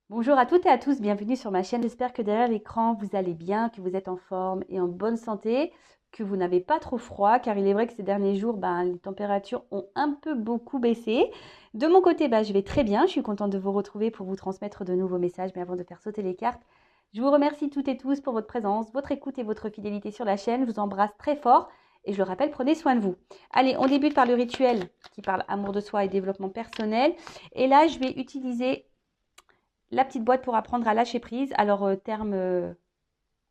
Bonjour à toutes et à tous, bienvenue sur ma chaîne. J'espère que derrière l'écran, vous allez bien, que vous êtes en forme et en bonne santé, que vous n'avez pas trop froid, car il est vrai que ces derniers jours, les températures ont un peu beaucoup baissé. De mon côté, je vais très bien. Je suis contente de vous retrouver pour vous transmettre de nouveaux messages. Mais avant de faire sauter les cartes, je vous remercie toutes et tous pour votre présence, votre écoute et votre fidélité sur la chaîne. Je vous embrasse très fort et je le rappelle, prenez soin de vous. Allez, on débute par le rituel qui parle amour de soi et développement personnel. Et là, je vais utiliser la petite boîte pour apprendre à lâcher prise. Alors, terme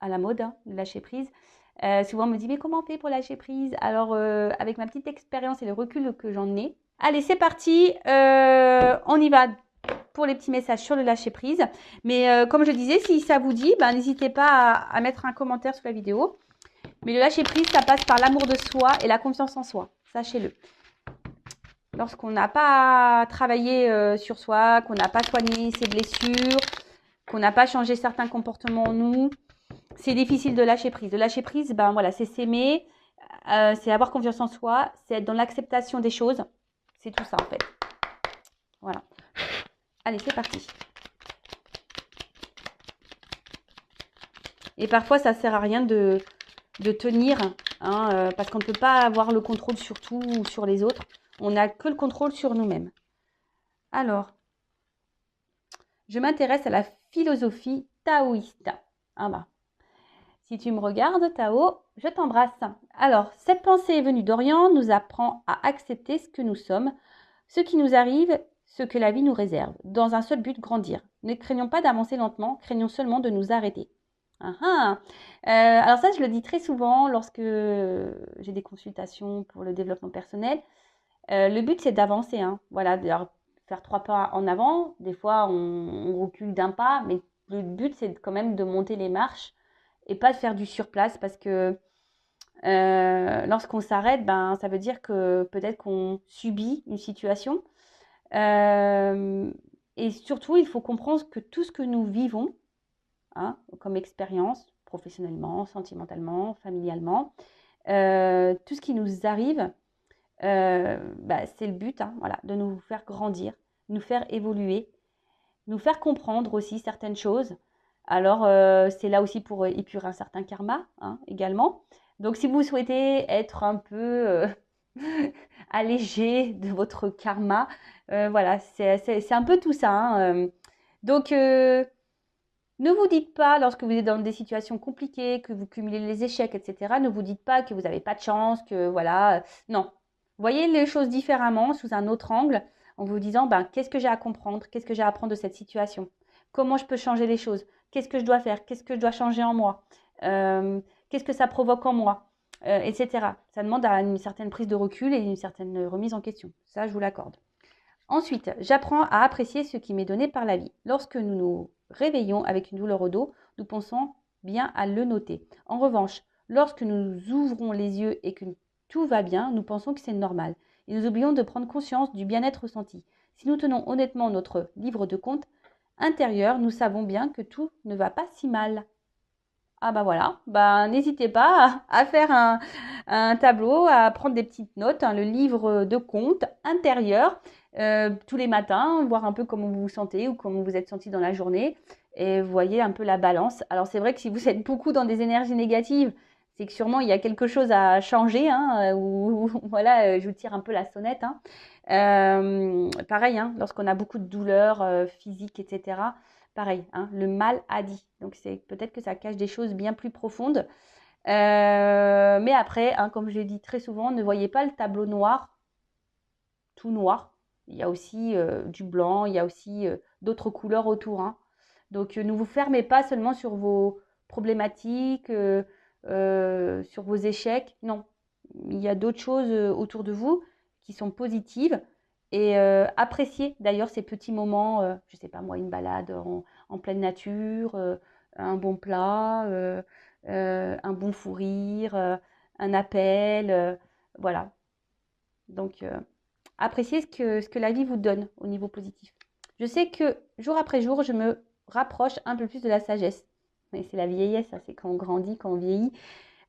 à la mode, hein, lâcher prise. Souvent, on me dit, mais comment on fait pour lâcher prise? Alors, avec ma petite expérience et le recul que j'en ai. Allez, c'est parti. On y va pour les petits messages sur le lâcher prise. Mais comme je disais, si ça vous dit, n'hésitez pas à mettre un commentaire sous la vidéo. Mais le lâcher prise, ça passe par l'amour de soi et la confiance en soi. Sachez-le. Lorsqu'on n'a pas travaillé sur soi, qu'on n'a pas soigné ses blessures, qu'on n'a pas changé certains comportements en nous, c'est difficile de lâcher prise. De lâcher prise, voilà, c'est s'aimer, c'est avoir confiance en soi, c'est être dans l'acceptation des choses. C'est tout ça en fait. Voilà. Allez, c'est parti. Et parfois, ça sert à rien de tenir, hein, parce qu'on ne peut pas avoir le contrôle sur tout ou sur les autres. On n'a que le contrôle sur nous-mêmes. Alors, je m'intéresse à la philosophie taoïste. Ah bah, si tu me regardes, Tao, je t'embrasse. Alors, cette pensée est venue d'Orient, nous apprend à accepter ce que nous sommes, ce qui nous arrive, ce que la vie nous réserve, dans un seul but, grandir. Ne craignons pas d'avancer lentement, craignons seulement de nous arrêter. Alors ça, je le dis très souvent lorsque j'ai des consultations pour le développement personnel. Le but, c'est d'avancer. Hein. Voilà, faire 3 pas en avant. Des fois, on recule d'un pas, mais le but, c'est quand même de monter les marches et pas de faire du surplace parce que lorsqu'on s'arrête, ça veut dire que peut-être qu'on subit une situation. Et surtout, il faut comprendre que tout ce que nous vivons, hein, comme expérience, professionnellement, sentimentalement, familialement, tout ce qui nous arrive, c'est le but, hein, voilà, de nous faire grandir, nous faire évoluer, nous faire comprendre aussi certaines choses. Alors, c'est là aussi pour épurer un certain karma, hein, également. Donc, si vous souhaitez être un peu allégé de votre karma, voilà, c'est un peu tout ça. Hein, donc, ne vous dites pas, lorsque vous êtes dans des situations compliquées, que vous cumulez les échecs, etc., ne vous dites pas que vous n'avez pas de chance, que voilà. Non. Voyez les choses différemment, sous un autre angle, en vous disant, qu'est-ce que j'ai à comprendre? Qu'est-ce que j'ai à apprendre de cette situation? Comment je peux changer les choses? Qu'est-ce que je dois faire? Qu'est-ce que je dois changer en moi? Qu'est-ce que ça provoque en moi? Etc. Ça demande une certaine prise de recul et une certaine remise en question. Ça, je vous l'accorde. Ensuite, j'apprends à apprécier ce qui m'est donné par la vie. Lorsque nous nous réveillons avec une douleur au dos, nous pensons bien à le noter. En revanche, lorsque nous ouvrons les yeux et que tout va bien, nous pensons que c'est normal. Et nous oublions de prendre conscience du bien-être ressenti. Si nous tenons honnêtement notre livre de compte intérieur, nous savons bien que tout ne va pas si mal. Ah voilà, n'hésitez pas à faire un tableau, à prendre des petites notes, hein, le livre de compte intérieur, tous les matins, voir un peu comment vous vous sentez ou comment vous êtes senti dans la journée et vous voyez un peu la balance. Alors c'est vrai que si vous êtes beaucoup dans des énergies négatives, c'est que sûrement il y a quelque chose à changer, hein, ou voilà, je vous tire un peu la sonnette. Hein. Pareil, hein, lorsqu'on a beaucoup de douleurs physiques, etc. Pareil, hein, le mal a dit. Donc c'est peut-être que ça cache des choses bien plus profondes. Mais après, hein, comme je l'ai dit très souvent, ne voyez pas le tableau noir, tout noir. Il y a aussi du blanc, il y a aussi d'autres couleurs autour. Hein. Donc ne vous fermez pas seulement sur vos problématiques, sur vos échecs. Non, il y a d'autres choses autour de vous qui sont positives. Et appréciez d'ailleurs ces petits moments, je ne sais pas moi, une balade en pleine nature, un bon plat, un bon fou rire, un appel, voilà. Donc, appréciez ce que la vie vous donne au niveau positif. Je sais que jour après jour, je me rapproche un peu plus de la sagesse. Mais c'est la vieillesse, ça, c'est quand on grandit, quand on vieillit.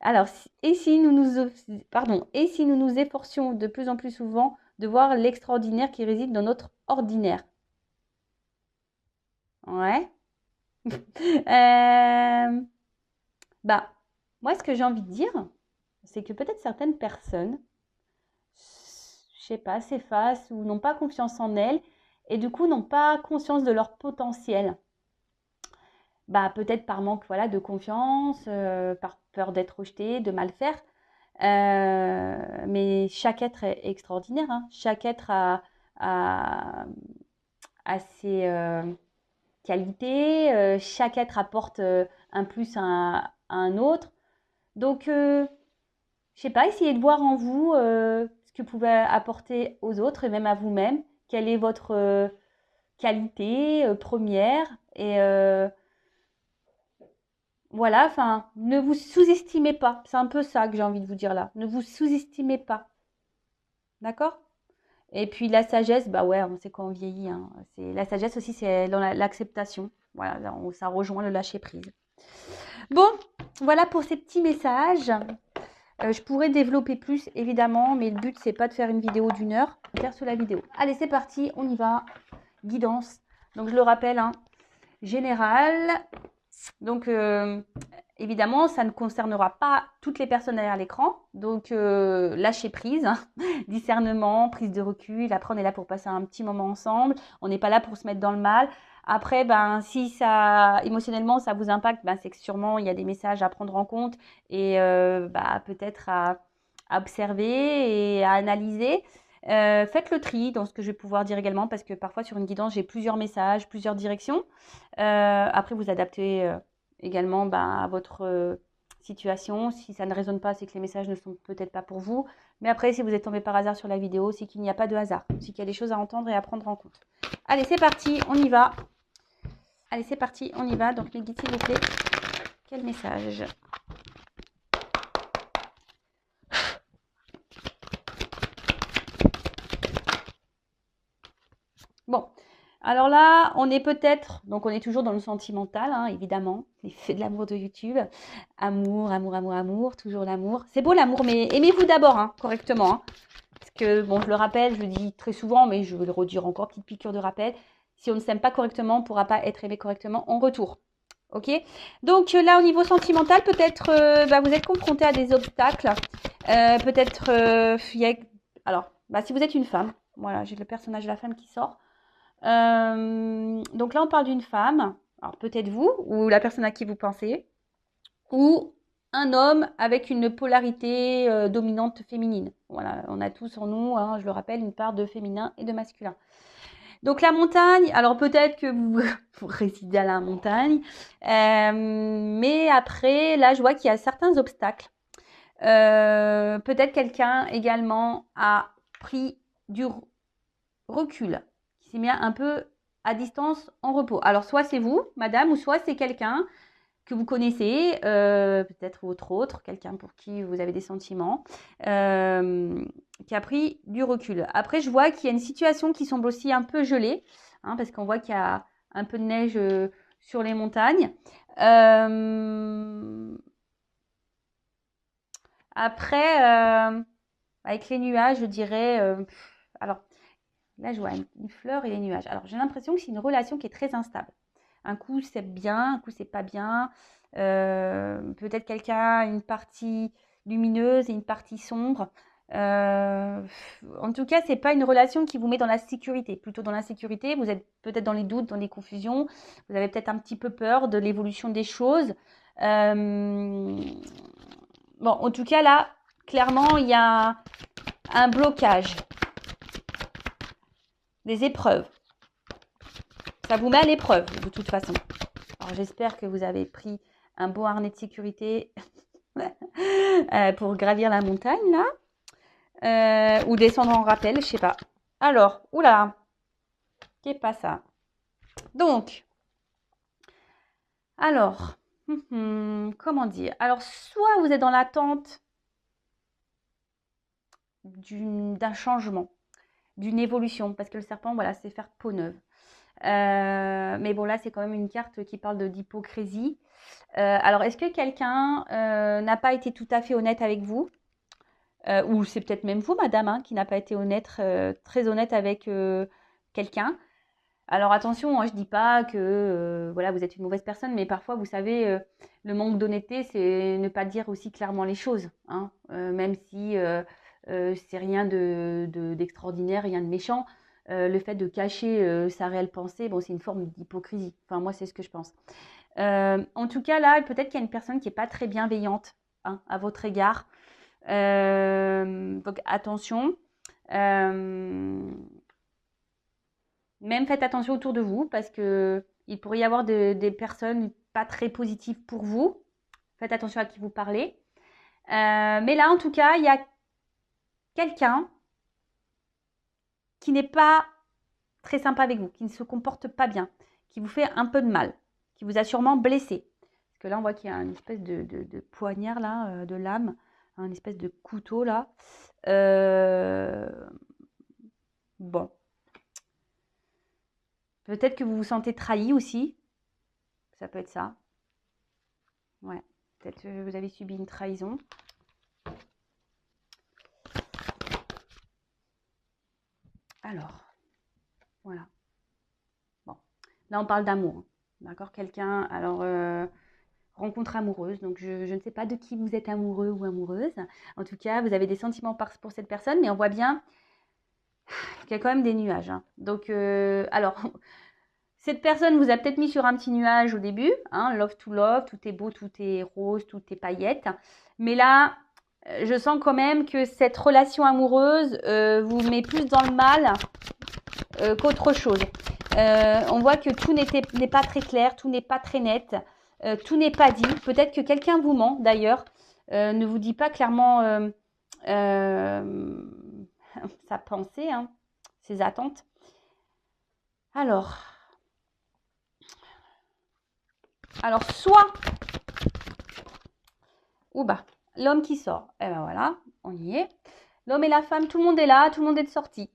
Alors, et si nous nous efforcions de plus en plus souvent de voir l'extraordinaire qui réside dans notre ordinaire? Ouais. Euh, bah, moi, ce que j'ai envie de dire, c'est que peut-être certaines personnes, je sais pas, s'effacent ou n'ont pas confiance en elles et du coup n'ont pas conscience de leur potentiel. Bah, peut-être par manque voilà, de confiance, par peur d'être rejeté, de mal faire. Mais chaque être est extraordinaire, hein. Chaque être a, a ses qualités, chaque être apporte un plus à un autre. Donc, je sais pas, essayez de voir en vous ce que vous pouvez apporter aux autres et même à vous-même. Quelle est votre qualité première et voilà, enfin, ne vous sous-estimez pas. C'est un peu ça que j'ai envie de vous dire là. Ne vous sous-estimez pas. D'accord? Et puis la sagesse, bah ouais, on sait quand on vieillit, hein. La sagesse aussi, c'est dans l'acceptation. Voilà, ça rejoint le lâcher prise. Bon, voilà pour ces petits messages. Je pourrais développer plus, évidemment, mais le but, c'est pas de faire une vidéo d'1 heure. Faire sur la vidéo. Allez, c'est parti, on y va. Guidance. Donc, je le rappelle, hein, général. Donc, évidemment, ça ne concernera pas toutes les personnes derrière l'écran. Donc, lâcher prise, hein, discernement, prise de recul. Après, on est là pour passer un petit moment ensemble. On n'est pas là pour se mettre dans le mal. Après, ben, si ça, émotionnellement, ça vous impacte, ben, c'est que sûrement, il y a des messages à prendre en compte et bah, peut-être à observer et à analyser. Faites le tri dans ce que je vais pouvoir dire également parce que parfois, sur une guidance, j'ai plusieurs messages, plusieurs directions. Après, vous adaptez également à votre situation. Si ça ne résonne pas, c'est que les messages ne sont peut-être pas pour vous. Mais après, si vous êtes tombé par hasard sur la vidéo, c'est qu'il n'y a pas de hasard. C'est qu'il y a des choses à entendre et à prendre en compte. Allez, c'est parti, on y va. Allez, c'est parti, on y va. Donc, mes guides, s'il vous plaît. Quel message? Bon, alors là, on est peut-être, donc on est toujours dans le sentimental, hein, évidemment, l'effet de l'amour de YouTube. Amour, amour, amour, amour, toujours l'amour. C'est beau l'amour, mais aimez-vous d'abord, hein, correctement. Hein. Parce que, bon, je le rappelle, je le dis très souvent, mais je vais le redire encore, petite piqûre de rappel. Si on ne s'aime pas correctement, on ne pourra pas être aimé correctement en retour. Ok? Donc là, au niveau sentimental, peut-être vous êtes confronté à des obstacles. Peut-être, alors, si vous êtes une femme, voilà, j'ai le personnage de la femme qui sort. Donc là, on parle d'une femme, alors peut-être vous, ou la personne à qui vous pensez, ou un homme avec une polarité dominante féminine. Voilà, on a tous en nous, hein, je le rappelle, une part de féminin et de masculin. Donc la montagne, alors peut-être que vous, vous résidez à la montagne, mais après, là, je vois qu'il y a certains obstacles. Peut-être quelqu'un également a pris du recul, qui s'est mis un peu à distance en repos. Alors, soit c'est vous, madame, ou soit c'est quelqu'un que vous connaissez, peut-être votre autre, quelqu'un pour qui vous avez des sentiments, qui a pris du recul. Après, je vois qu'il y a une situation qui semble aussi un peu gelée, hein, parce qu'on voit qu'il y a un peu de neige sur les montagnes. Après, avec les nuages, je dirais... alors, là, je vois une fleur et les nuages. Alors, j'ai l'impression que c'est une relation qui est très instable. Un coup, c'est bien, un coup, c'est pas bien. Peut-être quelqu'un a une partie lumineuse et une partie sombre. En tout cas, c'est pas une relation qui vous met dans la sécurité. Plutôt dans l'insécurité, vous êtes peut-être dans les doutes, dans les confusions. Vous avez peut-être un petit peu peur de l'évolution des choses. Bon, en tout cas, là, clairement, il y a un blocage. Des épreuves. Ça vous met à l'épreuve, de toute façon. Alors, j'espère que vous avez pris un bon harnais de sécurité pour gravir la montagne, là. Ou descendre en rappel, je sais pas. Alors, oula, qu'est pas ça? Donc, alors, comment dire? Alors, soit vous êtes dans l'attente d'un changement, d'une évolution, parce que le serpent, voilà, c'est faire peau neuve. Mais bon, là, c'est quand même une carte qui parle d'hypocrisie. Alors, est-ce que quelqu'un n'a pas été tout à fait honnête avec vous? Ou c'est peut-être même vous, madame, hein, qui n'a pas été honnête, très honnête avec quelqu'un. Alors attention, hein, je dis pas que voilà, vous êtes une mauvaise personne, mais parfois, vous savez, le manque d'honnêteté, c'est ne pas dire aussi clairement les choses, hein, même si c'est rien d'extraordinaire, rien de méchant. Le fait de cacher sa réelle pensée, bon, c'est une forme d'hypocrisie. Enfin, moi, c'est ce que je pense. En tout cas, là, peut-être qu'il y a une personne qui n'est pas très bienveillante, hein, à votre égard. Donc attention. Même faites attention autour de vous parce que il pourrait y avoir des personnes pas très positives pour vous. Faites attention à qui vous parlez. Mais là, en tout cas, il y a quelqu'un qui n'est pas très sympa avec vous, qui ne se comporte pas bien, qui vous fait un peu de mal, qui vous a sûrement blessé. Parce que là, on voit qu'il y a une espèce de poignard là, de lame, une espèce de couteau là. Bon. Peut-être que vous vous sentez trahi aussi. Ça peut être ça. Ouais. Peut-être que vous avez subi une trahison. Alors, voilà. Bon. Là, on parle d'amour, hein. D'accord? Quelqu'un, alors, rencontre amoureuse. Donc, je ne sais pas de qui vous êtes amoureux ou amoureuse. En tout cas, vous avez des sentiments pour cette personne, mais on voit bien qu'il y a quand même des nuages, hein. Donc, alors, cette personne vous a peut-être mis sur un petit nuage au début, hein, love to love, tout est beau, tout est rose, tout est paillettes. Mais là, je sens quand même que cette relation amoureuse vous met plus dans le mal qu'autre chose. On voit que tout n'est pas très clair, tout n'est pas très net, tout n'est pas dit. Peut-être que quelqu'un vous ment d'ailleurs, ne vous dit pas clairement sa pensée, hein, ses attentes. Alors, soit, ou bah, l'homme qui sort, et ben voilà, on y est. L'homme et la femme, tout le monde est là, tout le monde est de sortie.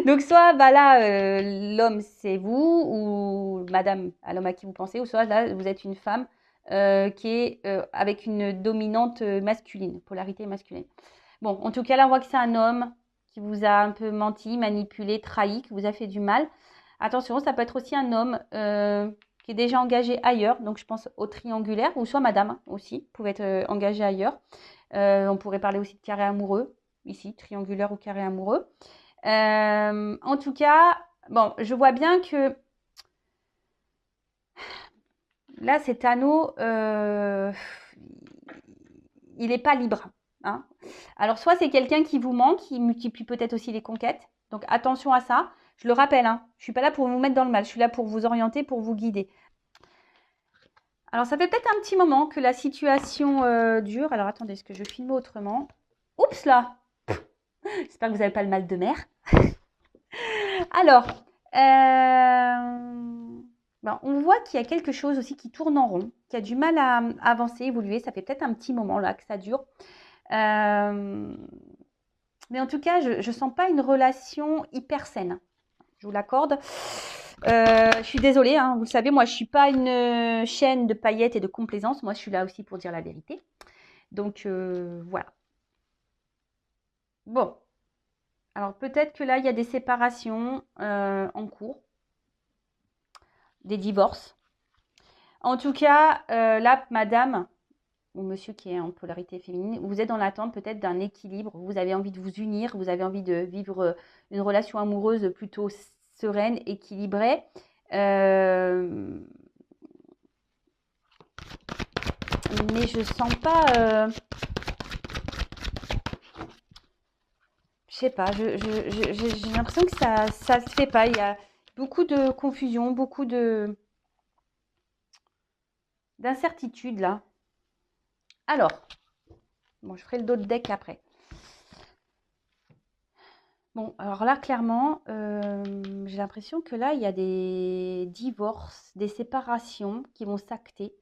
Donc soit bah là, l'homme c'est vous ou madame, l'homme à qui vous pensez, ou soit là vous êtes une femme qui est avec une dominante masculine, polarité masculine. Bon, en tout cas là on voit que c'est un homme qui vous a un peu menti, manipulé, trahi, qui vous a fait du mal. Attention, ça peut être aussi un homme qui est déjà engagé ailleurs, donc je pense au triangulaire, ou soit madame aussi, pouvait être engagée ailleurs. On pourrait parler aussi de carré amoureux, ici, triangulaire ou carré amoureux. En tout cas, bon, je vois bien que là, cet anneau, il n'est pas libre, hein. Alors, soit c'est quelqu'un qui vous manque, qui multiplie peut-être aussi les conquêtes. Donc, attention à ça. Je le rappelle, hein, je ne suis pas là pour vous mettre dans le mal. Je suis là pour vous orienter, pour vous guider. Alors, ça fait peut-être un petit moment que la situation dure. Alors, attendez, est-ce que je filme autrement? Oups là! J'espère que vous n'avez pas le mal de mer. Alors, ben, on voit qu'il y a quelque chose aussi qui tourne en rond, qui a du mal à avancer, évoluer. Ça fait peut-être un petit moment là que ça dure. Mais en tout cas, je ne sens pas une relation hyper saine. Je vous l'accorde. Je suis désolée, hein, vous le savez, moi je ne suis pas une chaîne de paillettes et de complaisance. Moi je suis là aussi pour dire la vérité. Donc voilà. Bon. Alors peut-être que là il y a des séparations en cours, des divorces. En tout cas, là, madame ou monsieur qui est en polarité féminine, vous êtes dans l'attente peut-être d'un équilibre. Vous avez envie de vous unir, vous avez envie de vivre une relation amoureuse plutôt sereine, équilibrée. Mais je sens pas. Je sais pas. J'ai l'impression que ça se fait pas. Il y a beaucoup de confusion, beaucoup d'incertitude là. Alors, bon, je ferai le dos de deck après. Bon, alors là, clairement, j'ai l'impression que là, il y a des divorces, des séparations qui vont s'acter.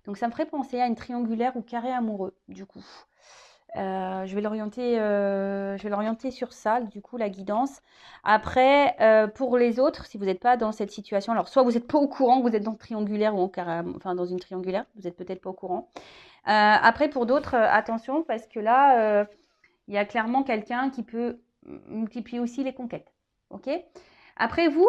Donc, ça me ferait penser à une triangulaire ou carré amoureux, du coup. Je vais l'orienter sur ça, du coup, la guidance. Après, pour les autres, si vous n'êtes pas dans cette situation, alors soit vous n'êtes pas au courant que vous êtes dans le triangulaire ou enfin dans une triangulaire, vous n'êtes peut-être pas au courant. Après, pour d'autres, attention, parce que là, il y a clairement quelqu'un qui peut multiplier aussi les conquêtes. Ok? Après, vous,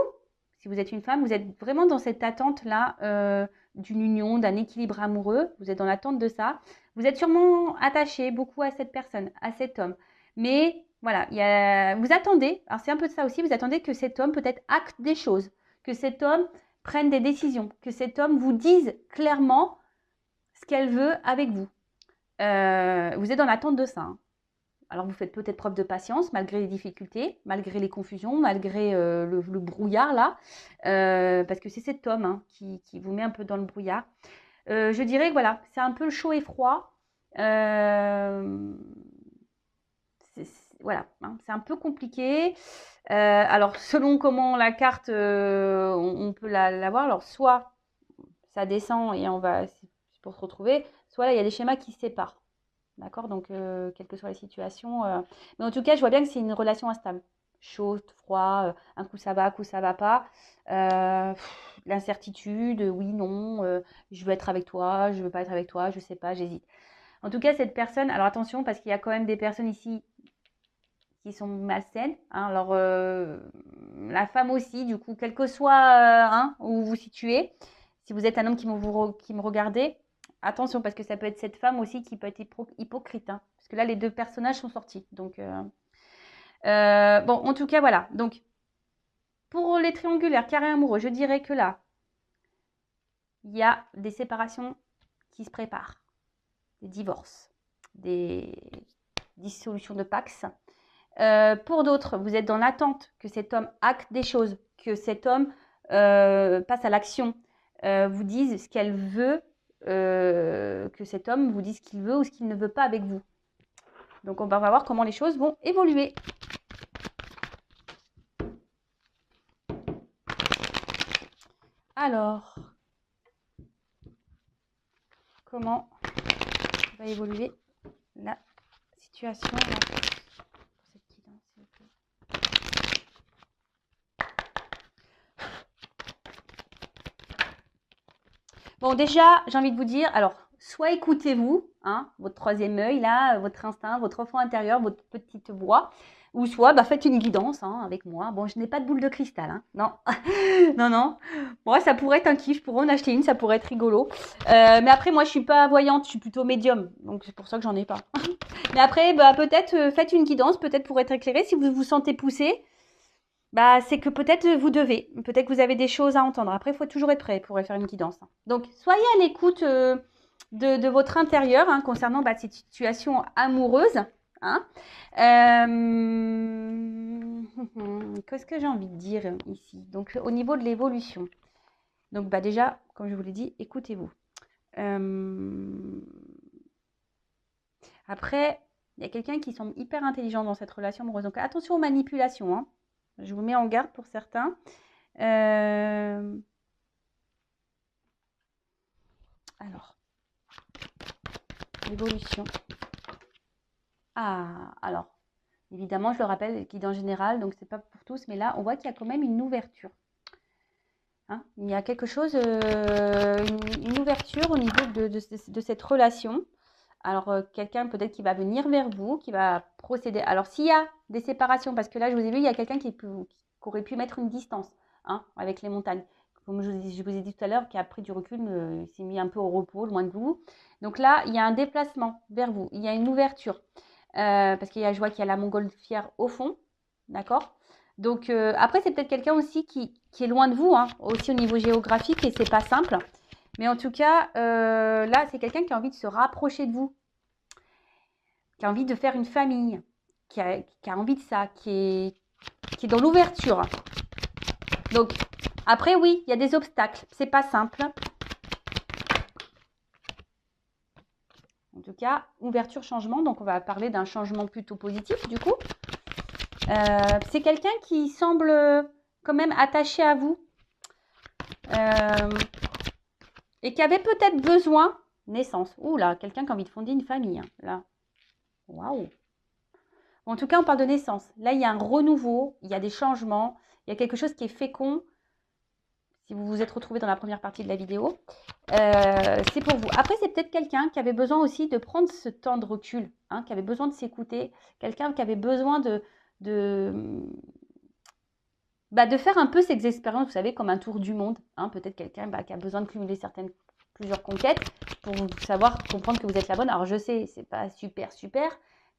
si vous êtes une femme, vous êtes vraiment dans cette attente-là d'une union, d'un équilibre amoureux. Vous êtes dans l'attente de ça. Vous êtes sûrement attaché beaucoup à cette personne, à cet homme. Mais voilà, vous attendez, alors c'est un peu de ça aussi, vous attendez que cet homme peut-être acte des choses, que cet homme prenne des décisions, que cet homme vous dise clairement ce qu'elle veut avec vous. Vous êtes dans l'attente de ça. Hein. Alors vous faites peut-être preuve de patience malgré les difficultés, malgré les confusions, malgré le brouillard là, parce que c'est cet homme hein, qui vous met un peu dans le brouillard. Je dirais que voilà, c'est un peu le chaud et froid. Voilà, hein, c'est un peu compliqué. Alors selon comment la carte, on peut la voir, alors soit ça descend et c'est pour se retrouver, soit là il y a des schémas qui se séparent. D'accord? Donc, quelle que soit la situation. Mais en tout cas, je vois bien que c'est une relation instable. Chaud, froid, un coup ça va, un coup ça va pas. L'incertitude, oui, non, je veux être avec toi, je veux pas être avec toi, je sais pas, j'hésite. En tout cas, cette personne, alors attention, parce qu'il y a quand même des personnes ici qui sont malsaines. Hein, alors, la femme aussi, du coup, quel que soit hein, où vous vous situez, si vous êtes un homme qui me regardez, attention, parce que ça peut être cette femme aussi qui peut être hypocrite. Hein, parce que là, les deux personnages sont sortis. Donc, bon, en tout cas, voilà. Donc, pour les triangulaires, carrés amoureux, je dirais que là, il y a des séparations qui se préparent. Des divorces, des dissolutions de Pax. Pour d'autres, vous êtes dans l'attente que cet homme acte des choses, que cet homme passe à l'action, vous dise ce qu'elle veut, que cet homme vous dise ce qu'il veut ou ce qu'il ne veut pas avec vous. Donc on va voir comment les choses vont évoluer. Alors, comment va évoluer la situation là, pour cette guidance, s'il vous plaît. Bon, déjà, j'ai envie de vous dire, alors, soit écoutez-vous, hein, votre troisième œil, là, votre instinct, votre enfant intérieur, votre petite voix, ou soit faites une guidance hein, avec moi. Bon, je n'ai pas de boule de cristal, hein, non, non, non. Moi, ça pourrait être un kiff, je pourrais en acheter une, ça pourrait être rigolo. Mais après, moi, je suis pas voyante, je suis plutôt médium, donc c'est pour ça que j'en ai pas. Mais après, peut-être faites une guidance, peut-être pour être éclairé, si vous vous sentez poussé. C'est que peut-être vous devez, peut-être que vous avez des choses à entendre. Après, il faut toujours être prêt pour faire une guidance. Donc, soyez à l'écoute de votre intérieur hein, concernant cette situation amoureuse. Hein. Qu'est-ce que j'ai envie de dire ici? Donc, au niveau de l'évolution. Donc, déjà, comme je vous l'ai dit, écoutez-vous. Après, il y a quelqu'un qui semble hyper intelligent dans cette relation amoureuse. Donc, attention aux manipulations. Hein. Je vous mets en garde pour certains. Alors, l'évolution. Alors, évidemment, je le rappelle, guide en général, donc c'est pas pour tous, mais là, on voit qu'il y a quand même une ouverture. Hein, il y a quelque chose, une ouverture au niveau de cette relation. Alors, quelqu'un peut-être qui va venir vers vous, qui va procéder. Alors, s'il y a des séparations, parce que là, je vous ai vu, il y a quelqu'un qui aurait pu mettre une distance hein, avec les montagnes. Comme je vous ai dit tout à l'heure, qui a pris du recul, il s'est mis un peu au repos, loin de vous. Donc là, il y a un déplacement vers vous, il y a une ouverture. Parce je vois qu'il y a la montgolfière au fond, d'accord? Donc après, c'est peut-être quelqu'un aussi qui est loin de vous, hein, aussi au niveau géographique, et c'est pas simple. Mais en tout cas, là, c'est quelqu'un qui a envie de se rapprocher de vous, qui a envie de faire une famille, qui a envie de ça, qui est dans l'ouverture. Donc, après, oui, il y a des obstacles. C'est pas simple. En tout cas, ouverture, changement. Donc, on va parler d'un changement plutôt positif, du coup. C'est quelqu'un qui semble quand même attaché à vous. Et qui avait peut-être besoin, naissance. Ouh là, quelqu'un qui a envie de fonder une famille. Hein, là. Waouh. En tout cas, on parle de naissance. Là, il y a un renouveau, il y a des changements, il y a quelque chose qui est fécond. Si vous vous êtes retrouvé dans la première partie de la vidéo, c'est pour vous. Après, c'est peut-être quelqu'un qui avait besoin aussi de prendre ce temps de recul, hein, qui avait besoin de s'écouter, quelqu'un qui avait besoin de bah, de faire un peu ces expériences, vous savez, comme un tour du monde. Hein, peut-être quelqu'un qui a besoin de cumuler plusieurs conquêtes pour savoir, comprendre que vous êtes la bonne. Alors, je sais, c'est pas super, super,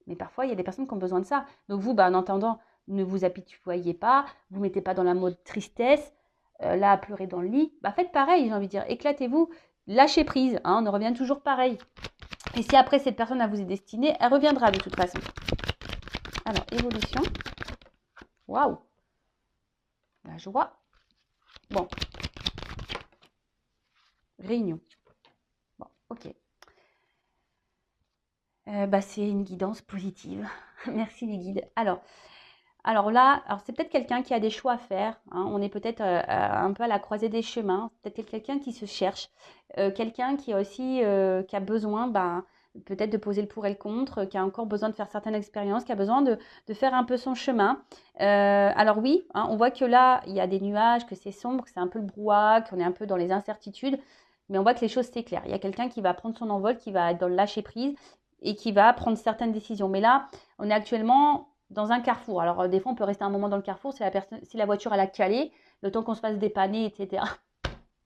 mais parfois, il y a des personnes qui ont besoin de ça. Donc, vous, bah, en entendant, ne vous apitoyez pas, vous mettez pas dans la mode tristesse, là, à pleurer dans le lit. Bah, faites pareil, j'ai envie de dire, éclatez-vous, lâchez prise, hein, on revient toujours pareil. Et si après, cette personne, elle vous est destinée, elle reviendra de toute façon. Alors, évolution. Waouh! La joie. Bon. Réunion. Bon, ok. Bah, c'est une guidance positive. Merci les guides. Alors là, c'est peut-être quelqu'un qui a des choix à faire. Hein. On est peut-être un peu à la croisée des chemins. Peut-être quelqu'un qui se cherche. Quelqu'un qui a aussi qui a besoin peut-être de poser le pour et le contre, qui a encore besoin de faire certaines expériences, qui a besoin de faire un peu son chemin. Alors oui, hein, on voit que là, il y a des nuages, que c'est sombre, que c'est un peu le brouhaha, qu'on est un peu dans les incertitudes. Mais on voit que les choses s'éclairent. Il y a quelqu'un qui va prendre son envol, qui va être dans le lâcher-prise et qui va prendre certaines décisions. Mais là, on est actuellement dans un carrefour. Alors, des fois, on peut rester un moment dans le carrefour si la voiture elle a calé, le temps qu'on se fasse dépanner, etc.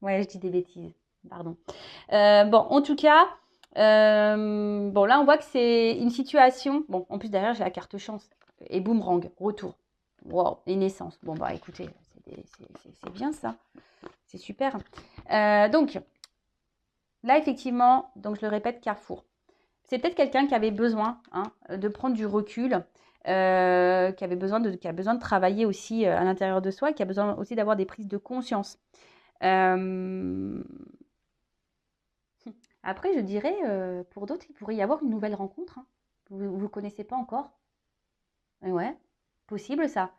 Ouais, je dis des bêtises. Pardon. Bon, en tout cas, bon, là, on voit que c'est une situation. Bon, en plus, derrière, j'ai la carte chance. Et boomerang, retour. Wow, les naissances. Bon, bah, écoutez, c'est bien ça. C'est super. Donc, là, effectivement, donc je le répète, carrefour. C'est peut-être quelqu'un qui avait besoin de prendre du recul, qui a besoin de travailler aussi à l'intérieur de soi, et qui a besoin aussi d'avoir des prises de conscience. Euh, Après, je dirais, pour d'autres, il pourrait y avoir une nouvelle rencontre. Hein. Vous ne vous connaissez pas encore. Ouais, possible ça.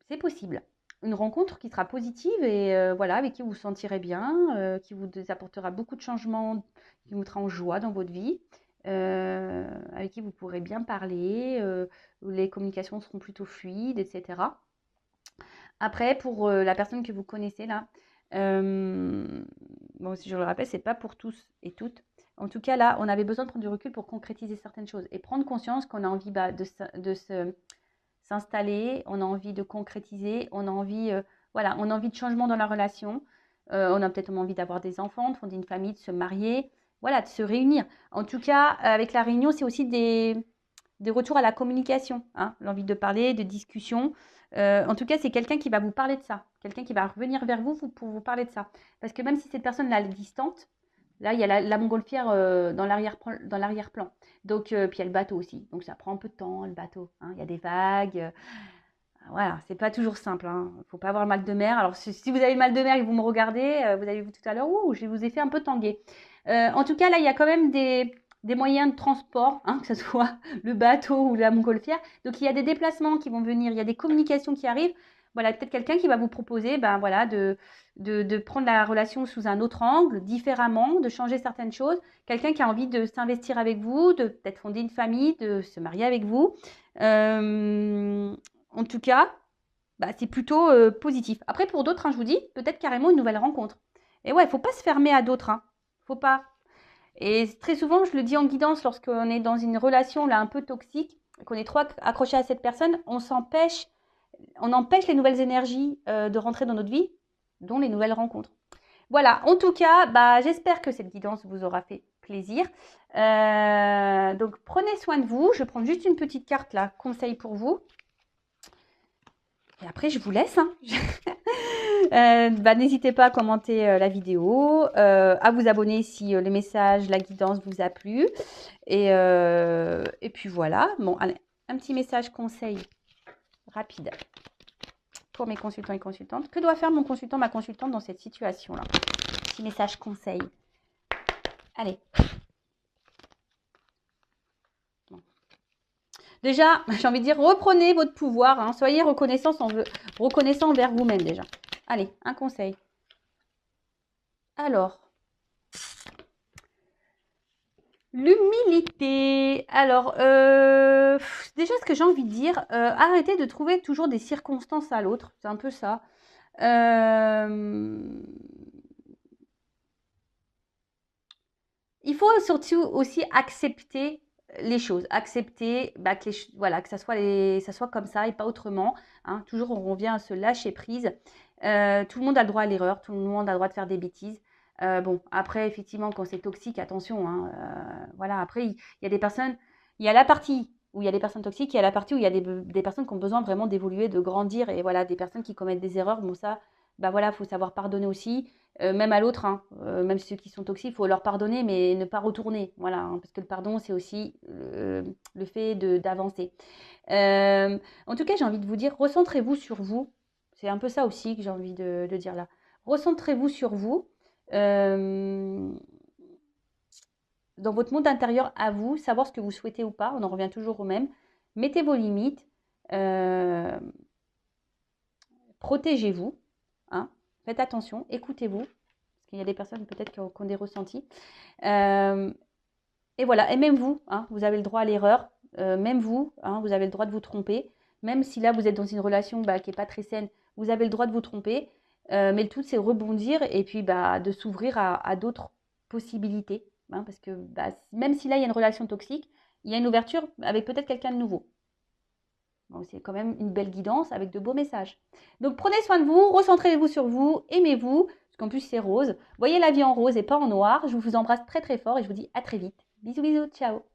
C'est possible. Une rencontre qui sera positive et voilà, avec qui vous vous sentirez bien, qui vous apportera beaucoup de changements, qui vous mettra en joie dans votre vie, avec qui vous pourrez bien parler, où les communications seront plutôt fluides, etc. Après, pour la personne que vous connaissez là, euh, bon, si je le rappelle, c'est pas pour tous et toutes. En tout cas, là, on avait besoin de prendre du recul pour concrétiser certaines choses et prendre conscience qu'on a envie de s'installer, on a envie de concrétiser, on a envie, voilà, on a envie de changement dans la relation, on a peut-être envie d'avoir des enfants, de fonder une famille, de se marier, voilà, de se réunir. En tout cas, avec la réunion, c'est aussi des retours à la communication, hein, l'envie de parler, de discussion. En tout cas, c'est quelqu'un qui va vous parler de ça, quelqu'un qui va revenir vers vous pour vous parler de ça. Parce que même si cette personne-là est distante, là, il y a la montgolfière dans l'arrière-plan. Donc, puis il y a le bateau aussi. Donc, ça prend un peu de temps, le bateau. Hein. Il y a des vagues. Voilà, c'est pas toujours simple. Hein. Faut pas avoir le mal de mer. Alors, si vous avez le mal de mer et que vous me regardez, vous avez vu tout à l'heure, ouh, je vous ai fait un peu tanguer. En tout cas, là, il y a quand même des moyens de transport, hein, que ce soit le bateau ou la montgolfière. Donc, il y a des déplacements qui vont venir, il y a des communications qui arrivent. Voilà, peut-être quelqu'un qui va vous proposer voilà, de prendre la relation sous un autre angle, différemment, de changer certaines choses. Quelqu'un qui a envie de s'investir avec vous, de peut-être fonder une famille, de se marier avec vous. En tout cas, c'est plutôt positif. Après, pour d'autres, hein, je vous dis, peut-être carrément une nouvelle rencontre. Et ouais, il ne faut pas se fermer à d'autres. Hein. Faut pas. Et très souvent, je le dis en guidance, lorsqu'on est dans une relation là un peu toxique, qu'on est trop accroché à cette personne, on empêche les nouvelles énergies de rentrer dans notre vie, dont les nouvelles rencontres. Voilà, en tout cas, j'espère que cette guidance vous aura fait plaisir. Donc, prenez soin de vous. Je vais prendre juste une petite carte là, conseil pour vous. Et après, je vous laisse. Hein. N'hésitez pas à commenter la vidéo, à vous abonner si le message, la guidance vous a plu. Et puis voilà. Bon, allez, un petit message conseil rapide pour mes consultants et consultantes. Que doit faire mon consultant, ma consultante dans cette situation-là? Petit message conseil. Allez. Bon. Déjà, j'ai envie de dire, reprenez votre pouvoir. Hein, soyez reconnaissant envers vous-même déjà. Allez, un conseil. Alors, l'humilité. Alors, déjà, ce que j'ai envie de dire, arrêtez de trouver toujours des circonstances à l'autre. C'est un peu ça. Il faut surtout aussi accepter les choses, accepter que, voilà, que ça soit comme ça et pas autrement. Hein. Toujours, on revient à se lâcher prise. Tout le monde a le droit à l'erreur, tout le monde a le droit de faire des bêtises. Bon, après, effectivement, quand c'est toxique, attention. Hein, voilà, après, il y a des personnes, il y a la partie où il y a des personnes toxiques, il y a la partie où il y a des personnes qui ont besoin vraiment d'évoluer, de grandir. Et voilà, des personnes qui commettent des erreurs, bon, ça, voilà, faut savoir pardonner aussi. Même à l'autre, hein, même ceux qui sont toxiques, il faut leur pardonner, mais ne pas retourner. Voilà, hein, parce que le pardon, c'est aussi le fait d'avancer. En tout cas, j'ai envie de vous dire, recentrez-vous sur vous. C'est un peu ça aussi que j'ai envie de dire là. Recentrez-vous sur vous, euh, dans votre monde intérieur à vous, savoir ce que vous souhaitez ou pas. On en revient toujours au même. Mettez vos limites. euh, Protégez-vous. Hein, faites attention, écoutez-vous. Parce qu'il y a des personnes peut-être qui ont des ressentis. Euh, et voilà, et même vous, hein, vous avez le droit à l'erreur. Même vous, hein, vous avez le droit de vous tromper. Même si là, vous êtes dans une relation qui n'est pas très saine, vous avez le droit de vous tromper. Mais le tout, c'est rebondir et puis de s'ouvrir à d'autres possibilités. Hein, parce que même si là, il y a une relation toxique, il y a une ouverture avec peut-être quelqu'un de nouveau. Bon, c'est quand même une belle guidance avec de beaux messages. Donc prenez soin de vous, recentrez-vous sur vous, aimez-vous, parce qu'en plus c'est rose. Voyez la vie en rose et pas en noir. Je vous embrasse très très fort et je vous dis à très vite. Bisous bisous, ciao.